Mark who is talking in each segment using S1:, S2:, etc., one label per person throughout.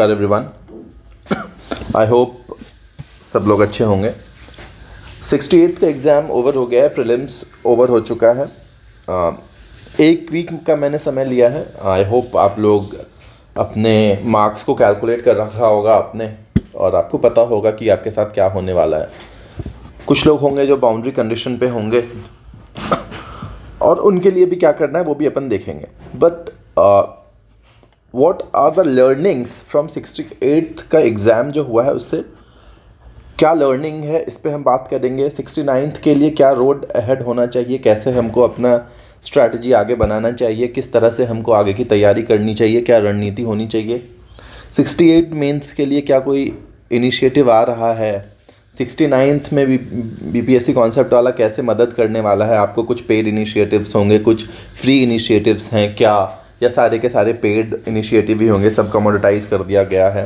S1: नमस्कार everyone. I hope सब लोग अच्छे होंगे। 68th का एग्ज़ाम ओवर हो गया है, प्रीलिम्स ओवर हो चुका है। एक वीक का मैंने समय लिया है। आई होप आप लोग अपने मार्क्स को कैलकुलेट कर रखा होगा आपने, और आपको पता होगा कि आपके साथ क्या होने वाला है। कुछ लोग होंगे जो बाउंड्री कंडीशन पे होंगे और उनके लिए भी क्या करना है वो भी अपन देखेंगे। But what are the learnings from 68th का एग्ज़ाम जो हुआ है, उससे क्या लर्निंग है, इस पे हम बात करेंगे। 69th के लिए क्या रोड अहेड होना चाहिए, कैसे हमको अपना स्ट्रैटेजी आगे बनाना चाहिए, किस तरह से हमको आगे की तैयारी करनी चाहिए, क्या रणनीति होनी चाहिए। 68 मेंस के लिए क्या कोई इनिशिएटिव आ रहा है। 69th में बीपीएससी कॉन्सेप्ट वाला कैसे मदद करने वाला है आपको। कुछ पेड इनिशिएटिव्स होंगे, कुछ फ्री इनिशिएटिव्स हैं क्या, या सारे के सारे पेड इनिशिएटिव ही होंगे, सब कमोडिटाइज कर दिया गया है।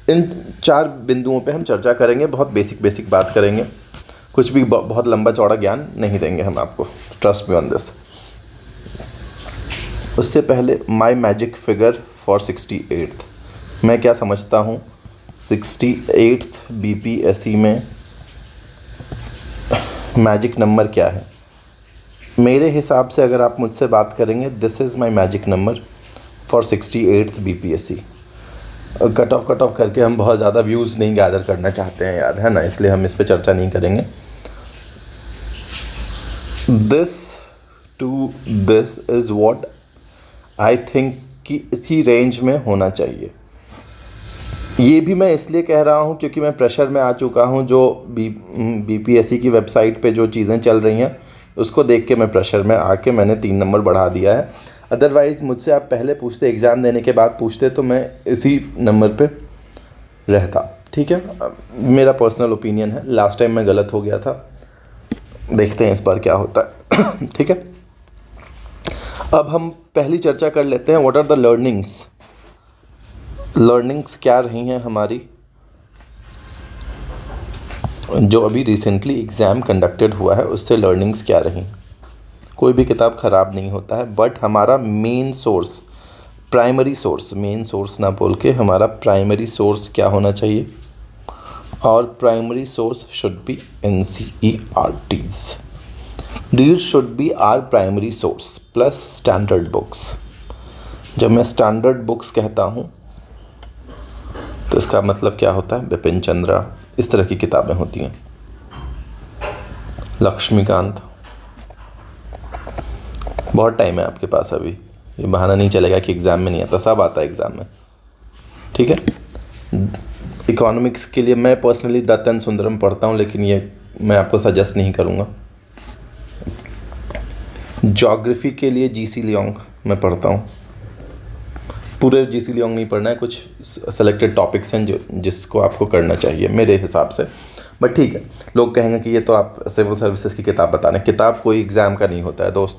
S1: इन 4 बिंदुओं पे हम चर्चा करेंगे। बहुत बेसिक बात करेंगे, कुछ भी बहुत लंबा चौड़ा ज्ञान नहीं देंगे हम आपको, ट्रस्ट मी ऑन दिस। उससे पहले my magic figure for 68th, मैं क्या समझता हूँ 68th बीपीएससी में मैजिक नंबर क्या है। मेरे हिसाब से अगर आप मुझसे बात करेंगे, this is my magic number for 68th BPSC. Cut off करके हम बहुत ज़्यादा व्यूज़ नहीं गैदर करना चाहते हैं यार, है ना, इसलिए हम इस पे चर्चा नहीं करेंगे। This is what I think कि इसी रेंज में होना चाहिए। ये भी मैं इसलिए कह रहा हूँ क्योंकि मैं प्रेशर में आ चुका हूँ। जो बीपीएससी की वेबसाइट पे जो चीज़ें चल रही हैं उसको देख के मैं प्रेशर में आके मैंने 3 नंबर बढ़ा दिया है। अदरवाइज़ मुझसे आप पहले पूछते, एग्ज़ाम देने के बाद पूछते, तो मैं इसी नंबर पे रहता। ठीक है, मेरा पर्सनल ओपिनियन है। लास्ट टाइम मैं गलत हो गया था, देखते हैं इस बार क्या होता है। ठीक है, अब हम पहली चर्चा कर लेते हैं। व्हाट आर द लर्निंग्स क्या रही हैं हमारी, जो अभी रिसेंटली एग्ज़ाम कंडक्टेड हुआ है उससे लर्निंग्स क्या रही। कोई भी किताब ख़राब नहीं होता है, बट हमारा main source, primary source, main source ना बोल के हमारा प्राइमरी सोर्स क्या होना चाहिए। और primary source should be NCERTs। These should be our primary source plus standard books. जब मैं स्टैंडर्ड बुक्स कहता हूँ तो इसका मतलब क्या होता है, बिपिन चंद्रा, इस तरह की किताबें होती हैं, लक्ष्मीकांत। बहुत टाइम है आपके पास अभी, ये बहाना नहीं चलेगा कि एग्ज़ाम में नहीं आता, सब आता है एग्ज़ाम में। ठीक है, इकोनॉमिक्स के लिए मैं पर्सनली दत्त एंड सुंदरम पढ़ता हूँ, लेकिन ये मैं आपको सजेस्ट नहीं करूँगा। ज्योग्राफी के लिए जीसी लियोंग मैं पढ़ता हूँ। पूरे जीसी लियोंग नहीं पढ़ना है, कुछ सेलेक्टेड टॉपिक्स हैं जिसको आपको करना चाहिए मेरे हिसाब से। बट ठीक है, लोग कहेंगे कि ये तो आप सिविल सर्विसेज की किताब बता रहे हैं। किताब कोई एग्ज़ाम का नहीं होता है दोस्त,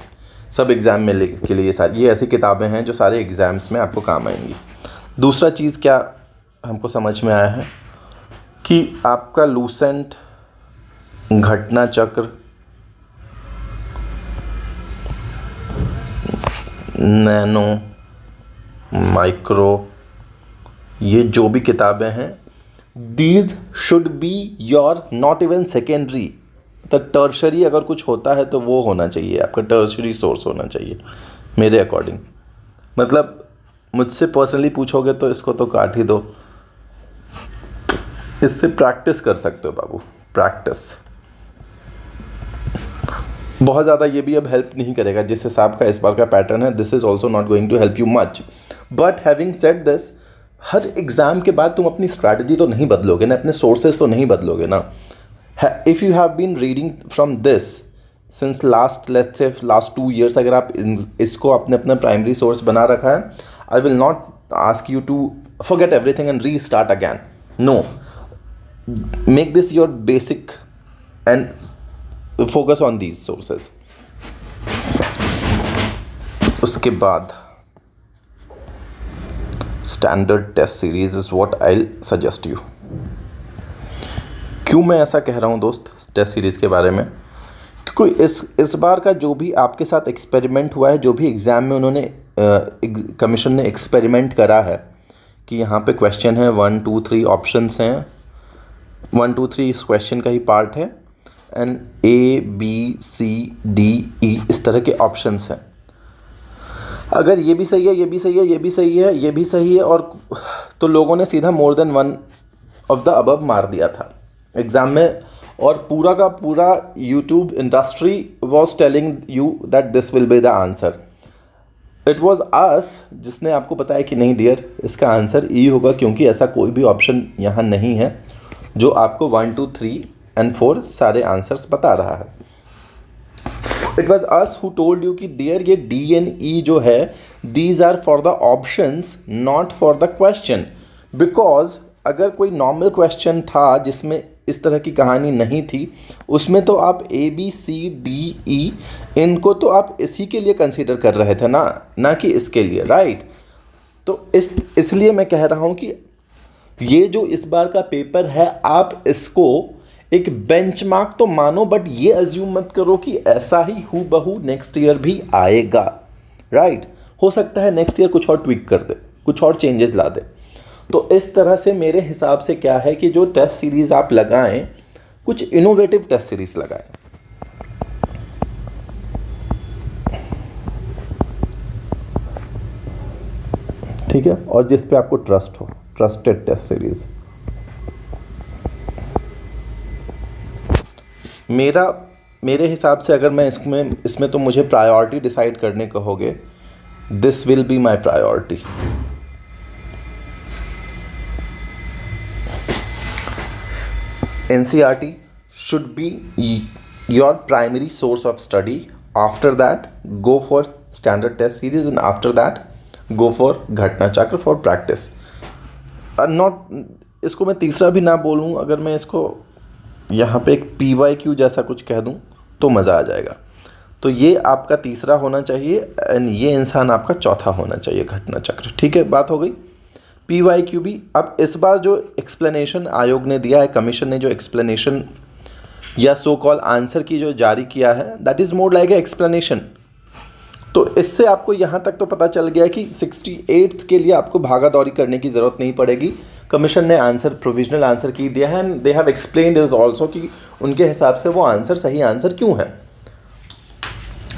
S1: सब एग्ज़ाम में के लिए सारी ये ऐसी किताबें हैं जो सारे एग्ज़ाम्स में आपको काम आएंगी। दूसरा चीज़ क्या हमको समझ में आया है कि आपका लूसेंट, घटना चक्र, नैनो, माइक्रो, ये जो भी किताबें हैं, these should be your not even secondary, तो टर्शरी अगर कुछ होता है तो वो होना चाहिए, आपका टर्शरी सोर्स होना चाहिए मेरे अकॉर्डिंग। मतलब मुझसे पर्सनली पूछोगे तो इसको तो काट ही दो, इससे प्रैक्टिस कर सकते हो बाबू, प्रैक्टिस। बहुत ज़्यादा ये भी अब हेल्प नहीं करेगा जिस हिसाब का इस बार का पैटर्न है। This is also not going to help you much. But having said this, हर एग्ज़ाम के बाद तुम अपनी स्ट्रैटेजी तो नहीं बदलोगे ना, अपने सोर्सेज तो नहीं बदलोगे ना। If you have been reading from this since last 2 years, अगर आप इसको अपना प्राइमरी सोर्स बना रखा है, I will not ask you to forget everything and restart again. No, make this your basic and focus on these sources. उसके बाद standard test series is what I suggest you. क्यों मैं ऐसा कह रहा हूँ दोस्त टेस्ट सीरीज़ के बारे में, क्योंकि इस बार का जो भी आपके साथ एक्सपेरिमेंट हुआ है, जो भी एग्ज़ाम में उन्होंने कमीशन ने एक्सपेरिमेंट करा है कि यहाँ पे क्वेश्चन है 1 2 3 ऑप्शंस हैं, 1 2 3 इस क्वेश्चन का ही पार्ट है एंड ABCDE इस तरह के ऑप्शंस हैं। अगर ये भी सही है, ये भी सही है, ये भी सही है, ये भी सही है और तो लोगों ने सीधा more than one of the above मार दिया था एग्ज़ाम में, और पूरा का पूरा YouTube industry was telling you that this will be the answer. It was us जिसने आपको बताया कि नहीं डियर, इसका आंसर ई होगा, क्योंकि ऐसा कोई भी ऑप्शन यहाँ नहीं है जो आपको 1 2 3 एंड 4 सारे आंसर्स बता रहा है। It was us who told you कि डियर ये D and E जो है, these are for the options not for the question. Because अगर कोई नॉर्मल क्वेश्चन था जिसमें इस तरह की कहानी नहीं थी, उसमें तो आप ABCDE इनको तो आप इसी के लिए कंसीडर कर रहे थे ना कि इसके लिए, राइट। तो इसलिए मैं कह रहा हूँ कि ये जो इस बार का पेपर है, आप इसको एक बेंचमार्क तो मानो, बट ये अज्यूम मत करो कि ऐसा ही हूबहू नेक्स्ट ईयर भी आएगा, राइट। हो सकता है नेक्स्ट ईयर कुछ और ट्वीक कर दे, कुछ और चेंजेस ला दे। तो इस तरह से मेरे हिसाब से क्या है कि जो टेस्ट सीरीज़ आप लगाएं, कुछ इनोवेटिव टेस्ट सीरीज़ लगाएं। ठीक है, और जिस पे आपको ट्रस्ट हो, ट्रस्टेड टेस्ट सीरीज़। मेरे हिसाब से अगर मैं इसमें तो मुझे प्रायोरिटी डिसाइड करने कहोगे, this will be my priority. NCERT should be your primary source of study. After that, go for standard test series, and after that, go for घटना चक्र for practice. इसको मैं तीसरा भी ना बोलूँ, अगर मैं इसको यहाँ पे एक PYQ जैसा कुछ कह दूँ तो मज़ा आ जाएगा। तो ये आपका तीसरा होना चाहिए एंड ये इंसान आपका चौथा होना चाहिए, घटना चक्र। ठीक है, बात हो गई। PYQ भी अब इस बार जो एक्सप्लेनेशन आयोग ने दिया है, कमीशन ने जो एक्सप्लेनेशन या सो कॉल आंसर की जो जारी किया है, that is more like a explanation. तो इससे आपको यहाँ तक तो पता चल गया कि 68th के लिए आपको भागा दौड़ी करने की ज़रूरत नहीं पड़ेगी। कमीशन ने आंसर, प्रोविजनल आंसर की दिया है and they have explained is also कि उनके हिसाब से वो आंसर सही आंसर क्यों है।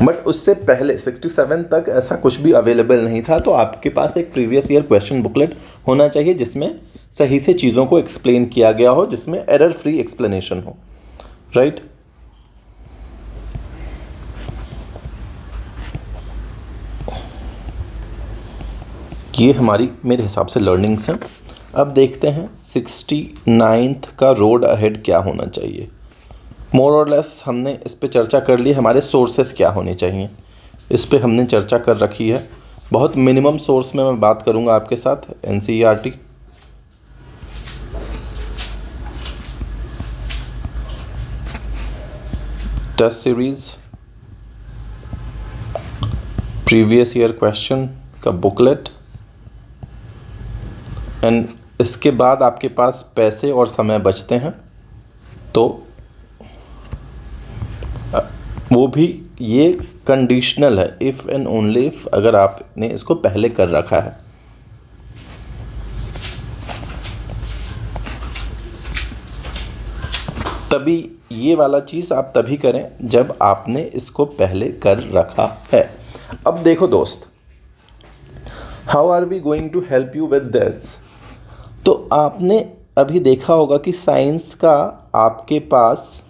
S1: बट उससे पहले 67 तक ऐसा कुछ भी अवेलेबल नहीं था, तो आपके पास एक प्रीवियस ईयर क्वेश्चन बुकलेट होना चाहिए जिसमें सही से चीज़ों को एक्सप्लेन किया गया हो, जिसमें एरर फ्री एक्सप्लेनेशन हो, राइट। ये हमारी मेरे हिसाब से लर्निंग्स हैं। अब देखते हैं 69th का रोड अहेड क्या होना चाहिए। मोर और लेस हमने इस पे चर्चा कर ली, हमारे सोर्सेस क्या होने चाहिए इस पे हमने चर्चा कर रखी है। बहुत मिनिमम सोर्स में मैं बात करूंगा आपके साथ। NCERT, test series, previous year question का बुकलेट एंड इसके बाद आपके पास पैसे और समय बचते हैं, तो वो भी ये कंडीशनल है, इफ़ एंड ओनली इफ़ अगर आपने इसको पहले कर रखा है। तभी ये वाला चीज़ आप तभी करें जब आपने इसको पहले कर रखा है। अब देखो दोस्त, how are we going to help you with this. तो आपने अभी देखा होगा कि साइंस का आपके पास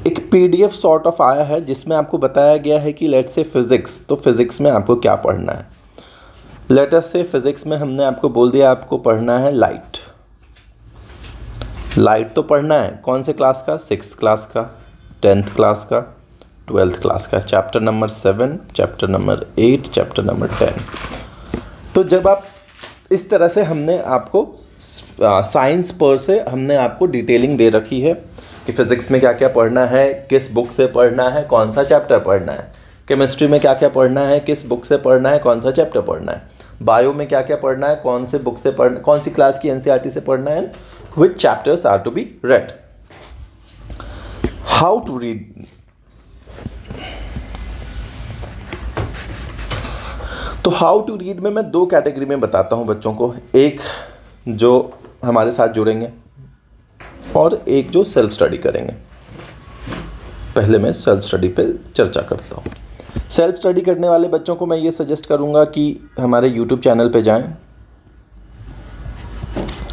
S1: एक PDF सॉर्ट ऑफ आया है जिसमें आपको बताया गया है कि लेट्स से फिज़िक्स, तो फिज़िक्स में आपको क्या पढ़ना है। लेट्स से फिज़िक्स में हमने आपको बोल दिया आपको पढ़ना है लाइट। लाइट तो पढ़ना है कौन से क्लास का, 6th क्लास का, 10th क्लास का, 12th क्लास का, chapter number 7, chapter number 8, chapter number 10। तो जब आप इस तरह से हमने आपको साइंस पर से हमने आपको डिटेलिंग दे रखी है कि फिज़िक्स में क्या क्या पढ़ना है, किस बुक से पढ़ना है, कौन सा चैप्टर पढ़ना है। केमिस्ट्री में क्या क्या पढ़ना है, किस बुक से पढ़ना है, कौन सा चैप्टर पढ़ना है। बायो में क्या क्या पढ़ना है, कौन से बुक से पढ़ना, कौन सी क्लास की NCERT से पढ़ना है, which chapters are to be read, how to read। तो हाउ टू रीड में मैं 2 कैटेगरी में बताता हूँ बच्चों को, एक जो हमारे साथ जुड़ेंगे और एक जो सेल्फ स्टडी करेंगे। पहले मैं सेल्फ स्टडी पे चर्चा करता हूँ। सेल्फ स्टडी करने वाले बच्चों को मैं ये सजेस्ट करूँगा कि हमारे यूट्यूब चैनल पे जाएं।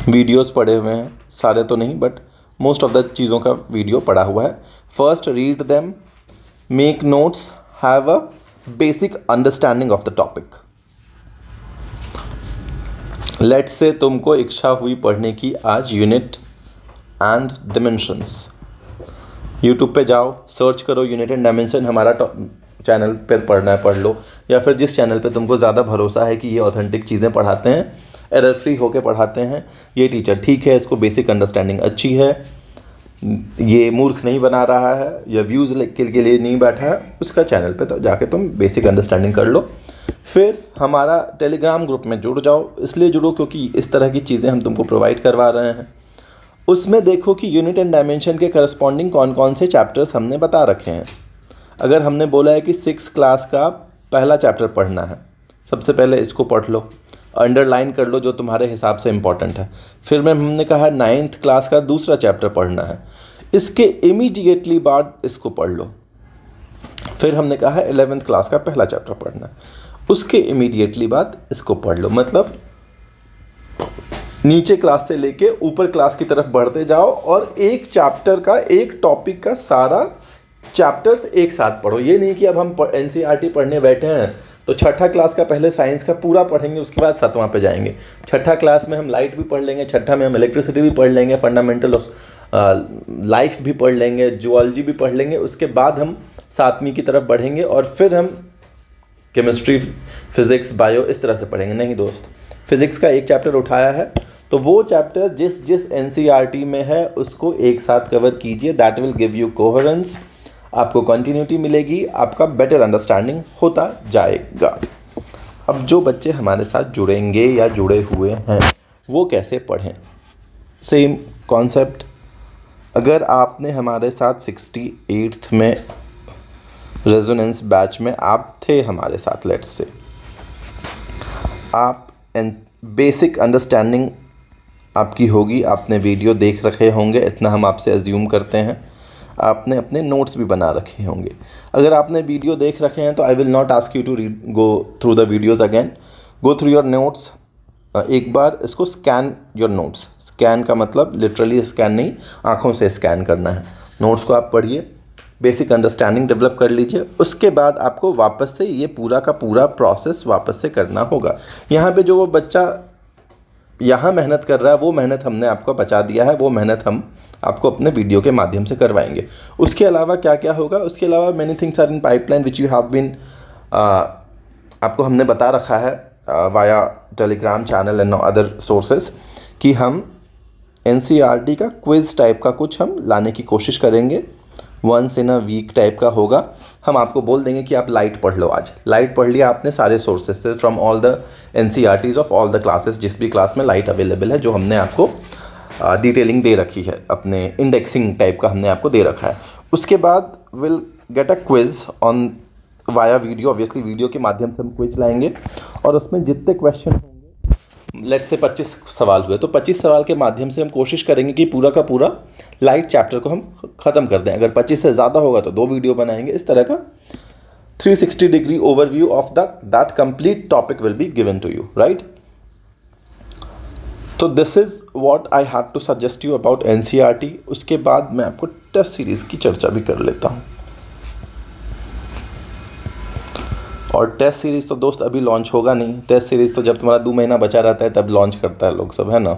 S1: वीडियोस पड़े हुए हैं, सारे तो नहीं बट मोस्ट ऑफ द चीज़ों का वीडियो पड़ा हुआ है। First read them, make notes, have a basic understanding of the topic. Let's say तुमको इच्छा हुई पढ़ने की आज यूनिट एंड डिमेंशंस। यूट्यूब पे जाओ, सर्च करो यूनिट एंड डायमेंशन, हमारा चैनल पे पढ़ना है पढ़ लो, या फिर जिस चैनल पे तुमको ज़्यादा भरोसा है कि ये ऑथेंटिक चीज़ें पढ़ाते हैं, एरर फ्री होके पढ़ाते हैं, ये टीचर ठीक है, इसको बेसिक अंडरस्टैंडिंग अच्छी है, ये मूर्ख नहीं बना रहा है या व्यूज़ के लिए नहीं बैठा है, उसका चैनल पे तो जाके तुम बेसिक अंडरस्टैंडिंग कर लो। फिर हमारा टेलीग्राम ग्रुप में जुड़ जाओ। इसलिए जुड़ो क्योंकि इस तरह की चीज़ें हम तुमको प्रोवाइड करवा रहे हैं। उसमें देखो कि यूनिट एंड डायमेंशन के करस्पॉन्डिंग कौन कौन से चैप्टर्स हमने बता रखे हैं। अगर हमने बोला है कि 6 क्लास का पहला चैप्टर पढ़ना है, सबसे पहले इसको पढ़ लो, अंडरलाइन कर लो जो तुम्हारे हिसाब से इम्पॉर्टेंट है। फिर में हमने कहा 9th क्लास का दूसरा चैप्टर पढ़ना है, इसके इमीडिएटली बाद इसको पढ़ लो। फिर हमने कहा 11th क्लास का पहला चैप्टर पढ़ना है, उसके इमीडिएटली बाद इसको पढ़ लो। मतलब नीचे क्लास से लेके ऊपर क्लास की तरफ बढ़ते जाओ और एक चैप्टर का, एक टॉपिक का सारा चैप्टर्स एक साथ पढ़ो। ये नहीं कि अब हम NCERT पढ़ने बैठे हैं तो छठा क्लास का पहले साइंस का पूरा पढ़ेंगे, उसके बाद 7वां पे जाएंगे। छठा क्लास में हम लाइट भी पढ़ लेंगे, छठा में हम इलेक्ट्रिसिटी भी पढ़ लेंगे, फंडामेंटल ऑफ लाइफ भी पढ़ लेंगे, जूलॉजी भी पढ़ लेंगे। उसके बाद हम 7वीं की तरफ बढ़ेंगे और फिर हम केमिस्ट्री, फिज़िक्स, बायो इस तरह से पढ़ेंगे। नहीं दोस्त, फिज़िक्स का एक चैप्टर उठाया है तो वो चैप्टर जिस NCERT में है उसको एक साथ कवर कीजिए। That will give you coherence, आपको कंटिन्यूटी मिलेगी, आपका बेटर अंडरस्टैंडिंग होता जाएगा। अब जो बच्चे हमारे साथ जुड़ेंगे या जुड़े हुए हैं वो कैसे पढ़ें? Same concept. अगर आपने हमारे साथ 68th में रेजोनेंस बैच में आप थे हमारे साथ, लेट्स से आप बेसिक अंडरस्टैंडिंग आपकी होगी, आपने वीडियो देख रखे होंगे, इतना हम आपसे अज्यूम करते हैं। आपने अपने नोट्स भी बना रखे होंगे। अगर आपने वीडियो देख रखे हैं तो I will not ask you to go through the videos again, go through your notes. एक बार इसको स्कैन योर नोट्स। स्कैन का मतलब लिटरली स्कैन नहीं, आँखों से स्कैन करना है। नोट्स को आप पढ़िए, बेसिक अंडरस्टैंडिंग डेवलप कर लीजिए। उसके बाद आपको वापस से ये पूरा का पूरा प्रोसेस वापस से करना होगा। यहाँ पे जो वो बच्चा यहाँ मेहनत कर रहा है वो मेहनत हमने आपको बचा दिया है, वो मेहनत हम आपको अपने वीडियो के माध्यम से करवाएंगे। उसके अलावा क्या क्या होगा, उसके अलावा many things are in pipeline which you have been, आपको हमने बता रखा है via Telegram channel and other sources कि हम NCERT का क्विज़ टाइप का कुछ हम लाने की कोशिश करेंगे। Once in a week type का होगा। हम आपको बोल देंगे कि आप लाइट पढ़ लो। आज लाइट पढ़ लिया आपने सारे सोर्सेज से, from all the NCERTs of all the classes, जिस भी क्लास में लाइट अवेलेबल है, जो हमने आपको डिटेलिंग दे रखी है, अपने इंडेक्सिंग टाइप का हमने आपको दे रखा है। उसके बाद will get a quiz on via video. Obviously video के माध्यम से हम क्विज लाएंगे और उसमें जितने क्वेश्चन होंगे, लेट्स से 25 सवाल हुए तो 25 सवाल के माध्यम से हम कोशिश करेंगे कि पूरा का पूरा लाइट चैप्टर को हम ख़त्म कर दें। अगर 25 से ज़्यादा होगा तो 2 वीडियो बनाएंगे। इस तरह का 360 degree overview of that complete topic will be given to you, right? तो this is what I had to suggest you about NCERT। उसके बाद मैं आपको टेस्ट सीरीज़ की चर्चा भी कर लेता हूँ। और टेस्ट सीरीज़ तो दोस्त अभी लॉन्च होगा नहीं। टेस्ट सीरीज़ तो जब तुम्हारा 2 महीना बचा रहता है तब लॉन्च करता है लोग सब, है ना?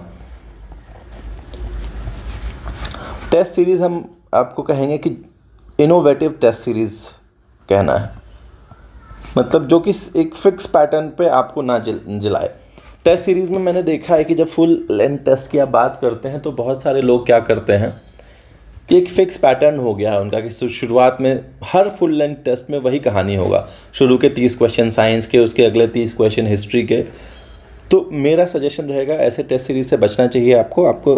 S1: टेस्ट सीरीज़ हम आपको कहेंगे कि इनोवेटिव टेस्ट सीरीज़ कहना है, मतलब जो कि एक फिक्स पैटर्न पे आपको ना जिलाए। टेस्ट सीरीज़ में मैंने देखा है कि जब फुल लेंथ टेस्ट की आप बात करते हैं तो बहुत सारे लोग क्या करते हैं कि एक फ़िक्स पैटर्न हो गया है उनका कि शुरुआत में हर फुल लेंथ टेस्ट में वही कहानी होगा। शुरू के 30 क्वेश्चन साइंस के, उसके अगले 30 क्वेश्चन हिस्ट्री के। तो मेरा सजेशन रहेगा ऐसे टेस्ट सीरीज़ से बचना चाहिए आपको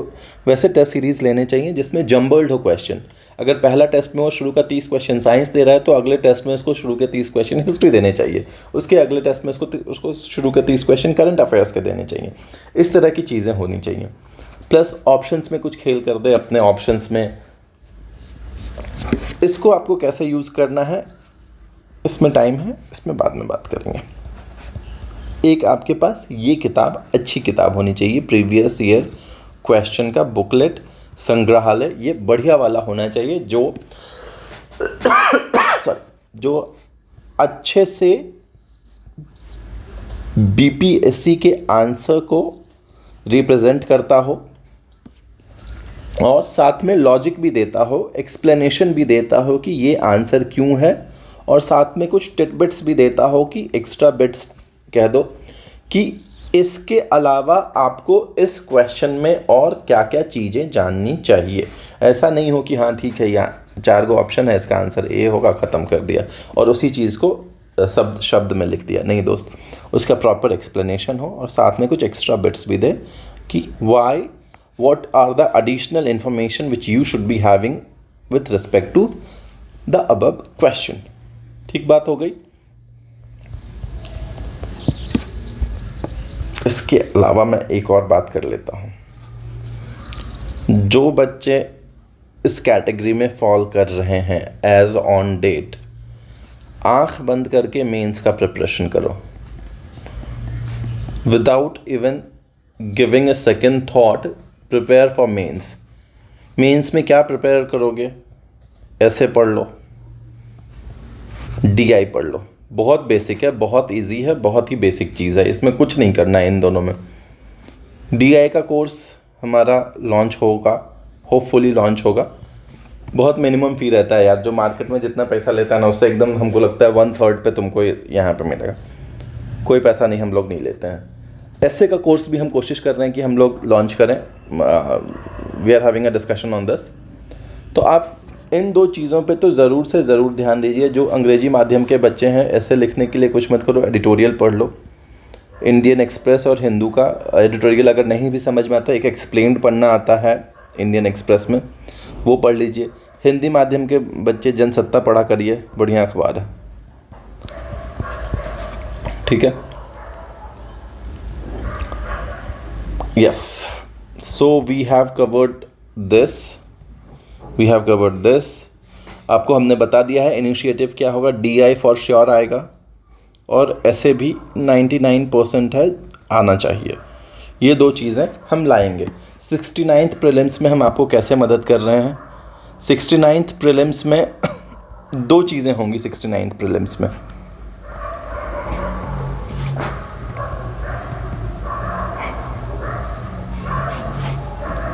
S1: वैसे टेस्ट सीरीज़ लेने चाहिए जिसमें जम्बल्ड हो क्वेश्चन। अगर पहला टेस्ट में वो शुरू का 30 क्वेश्चन साइंस दे रहा है तो अगले टेस्ट में उसको शुरू के 30 क्वेश्चन हिस्ट्री देने चाहिए, उसके अगले टेस्ट में उसको शुरू के 30 क्वेश्चन करंट अफेयर्स के देने चाहिए। इस तरह की चीज़ें होनी चाहिए। प्लस ऑप्शंस में कुछ खेल कर दे अपने ऑप्शंस में। इसको आपको कैसे यूज़ करना है, इसमें टाइम है, इसमें बाद में बात करेंगे। एक आपके पास ये किताब, अच्छी किताब होनी चाहिए, प्रीवियस ईयर क्वेश्चन का बुकलेट संग्रहालय, ये बढ़िया वाला होना चाहिए जो जो अच्छे से बीपीएससी के आंसर को रिप्रेजेंट करता हो और साथ में लॉजिक भी देता हो, एक्सप्लेनेशन भी देता हो कि ये आंसर क्यों है, और साथ में कुछ टिटबिट्स भी देता हो कि एक्स्ट्रा बिट्स कह दो कि इसके अलावा आपको इस क्वेश्चन में और क्या क्या चीज़ें जाननी चाहिए। ऐसा नहीं हो कि हाँ ठीक है यहाँ 4 गो ऑप्शन है, इसका आंसर ए होगा, ख़त्म कर दिया और उसी चीज़ को शब्द में लिख दिया। नहीं दोस्त, उसका प्रॉपर एक्सप्लेनेशन हो और साथ में कुछ एक्स्ट्रा बिट्स भी दे कि what are the additional information which you should be having with respect to the above question। ठीक बात हो गई। इसके अलावा मैं एक और बात कर लेता हूँ। जो बच्चे इस कैटेगरी में फॉल कर रहे हैं एज ऑन डेट, आंख बंद करके मेंस का प्रिपरेशन करो without even giving a second thought. Prepare for mains. Mains में क्या प्रिपेयर करोगे? ऐसे पढ़ लो, डीआई पढ़ लो, बहुत बेसिक है, बहुत इजी है, बहुत ही बेसिक चीज़ है, इसमें कुछ नहीं करना है इन दोनों में। डीआई का कोर्स हमारा लॉन्च होगा, होपफुली लॉन्च होगा। बहुत मिनिमम फ़ी रहता है यार, जो मार्केट में जितना पैसा लेता है ना उससे एकदम हमको लगता है 1/3 पे तुमको यहाँ पे मिलेगा। कोई पैसा नहीं, हम लोग नहीं लेते हैं। एसए का कोर्स भी हम कोशिश कर रहे हैं कि हम लोग लॉन्च करें। We are having a discussion on this. तो आप इन 2 चीज़ों पे तो ज़रूर से ज़रूर ध्यान दीजिए। जो अंग्रेजी माध्यम के बच्चे हैं, ऐसे लिखने के लिए कुछ मत करो, एडिटोरियल पढ़ लो। इंडियन एक्सप्रेस और हिंदू का एडिटोरियल अगर नहीं भी समझ में आता, एक एक्सप्लेन्ड पढ़ना आता है इंडियन एक्सप्रेस में, वो पढ़ लीजिए। हिंदी माध्यम के बच्चे जनसत्ता पढ़ा करिए, बढ़िया अखबार है, ठीक है। Yes, so we have covered this. आपको हमने बता दिया है इनिशिएटिव क्या होगा। डीआई फॉर श्योर आएगा और ऐसे भी 99% है, आना चाहिए। ये 2 चीज़ें हम लाएंगे। 69th प्रीलिम्स में हम आपको कैसे मदद कर रहे हैं? 69th प्रीलिम्स में 2 चीज़ें होंगी। 69th प्रीलिम्स में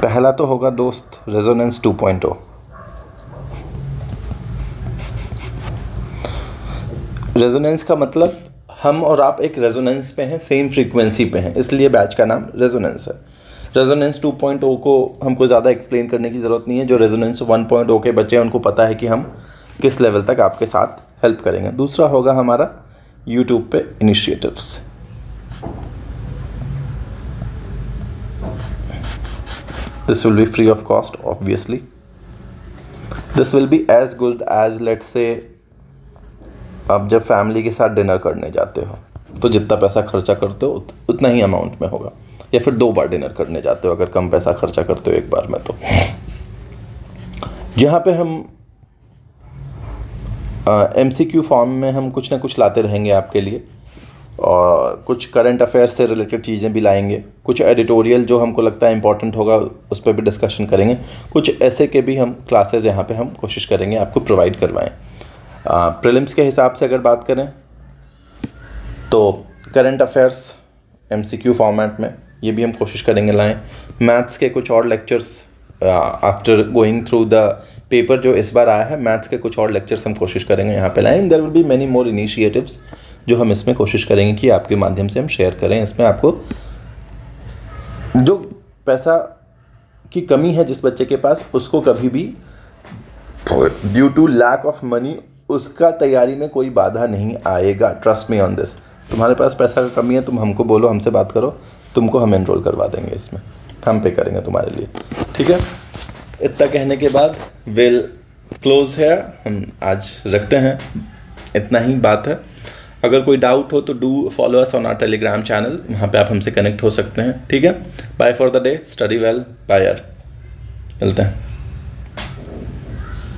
S1: पहला तो होगा दोस्त रेजोनेंस 2.0। रेजोनेंस का मतलब हम और आप एक रेजोनेंस पे हैं, सेम फ्रीक्वेंसी पे हैं, इसलिए बैच का नाम रेजोनेंस है। रेजोनेंस 2.0 को हमको ज़्यादा एक्सप्लेन करने की ज़रूरत नहीं है। जो रेजोनेंस 1.0 के बच्चे हैं उनको पता है कि हम किस लेवल तक आपके साथ हेल्प करेंगे। दूसरा होगा हमारा यूट्यूब पे initiatives. This will be free of cost, obviously. This will be as good as, let's say, आप जब फैमिली के साथ डिनर करने जाते हो तो जितना पैसा खर्चा करते हो उतना ही अमाउंट में होगा, या फिर 2 बार डिनर करने जाते हो अगर कम पैसा खर्चा करते हो एक बार में। तो यहाँ पे हम MCQ फॉर्म में हम कुछ ना कुछ लाते रहेंगे आपके लिए, और कुछ करंट अफेयर्स से रिलेटेड चीज़ें भी लाएंगे। कुछ एडिटोरियल जो हमको लगता है इंपॉर्टेंट होगा उस पर भी डिस्कशन करेंगे। कुछ ऐसे के भी हम क्लासेस यहाँ पे हम कोशिश करेंगे आपको प्रोवाइड करवाएं। प्रीलिम्स के हिसाब से अगर बात करें तो करंट अफेयर्स MCQ फॉर्मेट में ये भी हम कोशिश करेंगे लाएं। मैथ्स के कुछ और lectures after going through the paper जो इस बार आया है, मैथ्स के कुछ और लेक्चर्स हम कोशिश करेंगे यहाँ पे लाएं। There will be many more initiatives जो हम इसमें कोशिश करेंगे कि आपके माध्यम से हम शेयर करें। इसमें आपको जो पैसा की कमी है जिस बच्चे के पास, उसको कभी भी due to lack of money उसका तैयारी में कोई बाधा नहीं आएगा। Trust me on this. तुम्हारे पास पैसा का कमी है, तुम हमको बोलो, हमसे बात करो, तुमको हम एनरोल करवा देंगे इसमें, हम पे करेंगे तुम्हारे लिए, ठीक है। इतना कहने के बाद विल क्लोज है, हम आज रखते हैं, इतना ही बात है। अगर कोई डाउट हो तो do follow us on our Telegram channel, वहाँ पे आप हमसे कनेक्ट हो सकते हैं। ठीक है, bye for the day, study well, bye यार, मिलते हैं।